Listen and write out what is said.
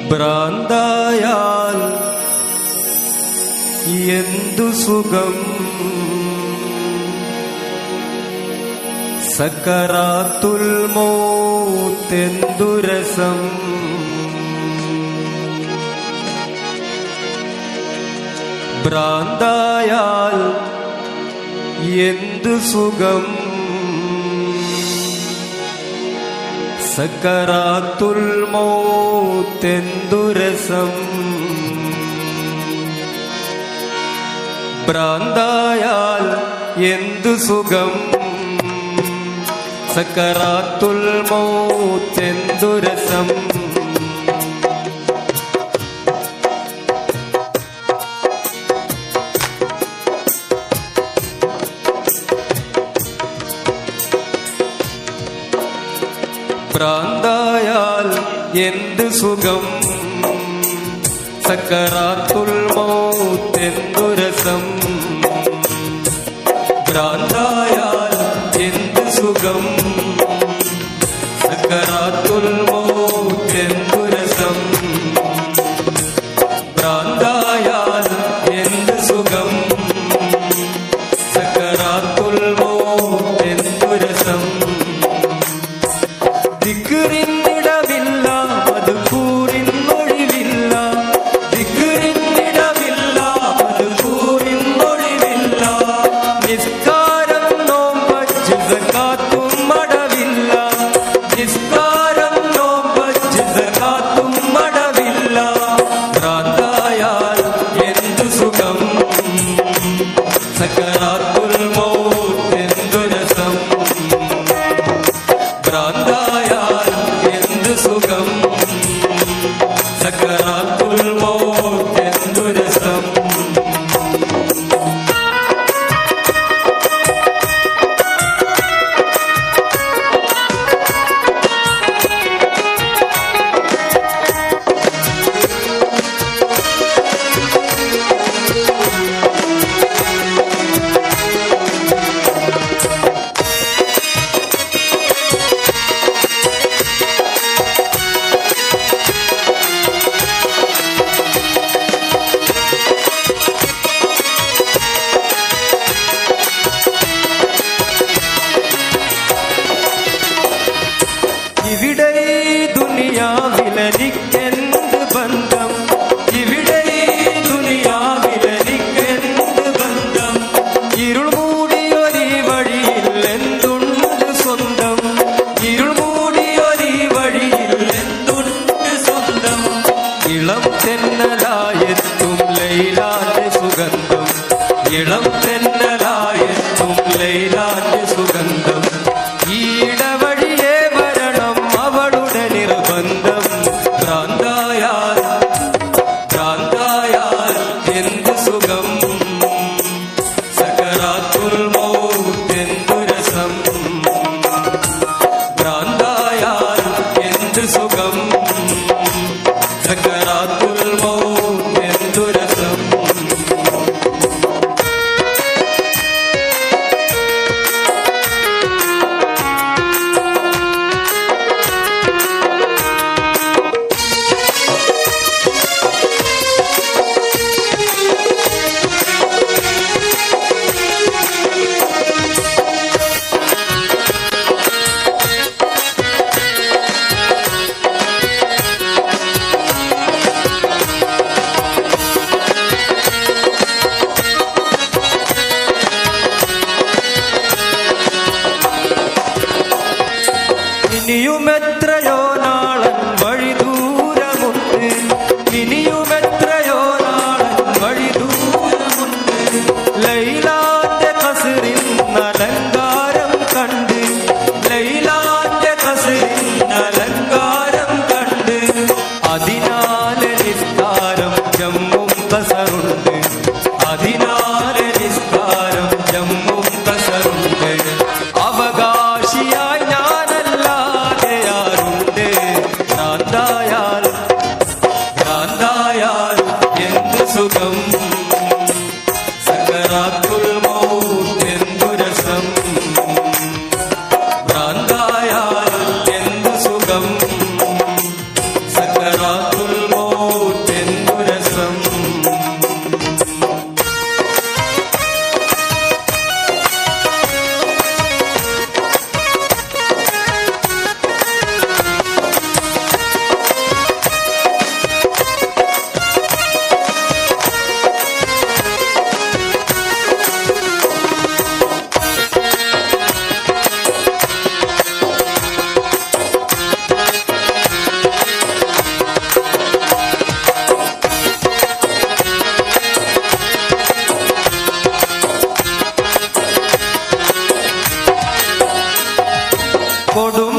ഭ്രാന്തായാൽ എന്തു സുഖം സക്കറാത്തുൽ മൗത്തെന്തു രസം ഭ്രാന്തായാൽ എന്തു സുഖം സക്കറാത്തുൽ മൗത്തെന്തു രസം ഭ്രാന്തായാൽ എന്തു സുഖം സക്കറാത്തുൽ മൗത്തെന്തു രസം ഭ്രാന്തായാൽ എന്ത് സുഖം സക്കറാത്തുൽ മൗത്തെന്തു രസം ഭ്രാന്തായാൽ എന്ത് സുഖം സക്കറാത്തുൽ മൗത്തെന്തു രസം ഭ്രാന്തായാൽ എന്ത് സുഖം സക്കറാത്തുൽ മൗത്തെന്തു രസം ദിക്റിനിടവില്ല മദ്കൂറിനൊഴിവില്ല ദിക്റിനിടവില്ല മദ്കൂറിനൊഴിവില്ല നിസ്കാരം നോമ്പ് സകാത്തും മടവില്ല നിസ്കാരം നോമ്പ് സകാത്തും മടവില്ല ഭ്രാന്തായാൽ എന്തു സുഖം സക്കറാത്തുൽ മൗത്തെന്തു രസം ഭ്രാന്തായാൽ എന്തു സുഖം സക്കറാത്തുൽ മൗത്തെന്തു രസം ഇവിടെ ദുനിയാവിലെനിക്കെന്ത് ബന്ധം ഇവിടെ ദുനിയാവിലെനിക്കെന്ത് ബന്ധം ഇരുൾ മൂടിയൊരീ വഴിയിൽ എന്തുണ്ട് സ്വന്തം ഇരുൾ മൂടിയൊരീ വഴിയിൽ എന്തുണ്ട് സ്വന്തം ഇളം തെന്നലായെത്തും ലൈലാന്റെ സുഗന്ധം ഇളം തെന്നലായെത്തും ലൈലാന്റെ സുഗന്ധം ഈടവഴിയെ നിർബന്ധം ഭ്രാന്തായാൽ എന്ത് സുഖം സക്കറാത്തുൽ മൗത്തെന്തു രസം ഭ്രാന്തായാൽ എന്ത് സുഖം സക്കറാത്തുൽ മൗത്തെന്തു രസം ഇനിയുമെത്രയോ നാളൻ വഴി ദൂരമുണ്ട് ഇനിയുമെത്രയോ നാളൻ വഴി ദൂരമുണ്ട് ലൈലാന്റെ ഖസ്റിൻ അലങ്കാരം കണ്ട് ലൈലാന്റെ ഖസ്റിൻ അലങ്കാരം കണ്ട് അതിനാലെ നിസ്കാരം ജമ്മും ഖസറുണ്ട് അതിനാലെ നിസ്കാരം ജമ്മും ഖസറുണ്ട് അവകാശിയായി ഞാനല്ലാതെ കൊടും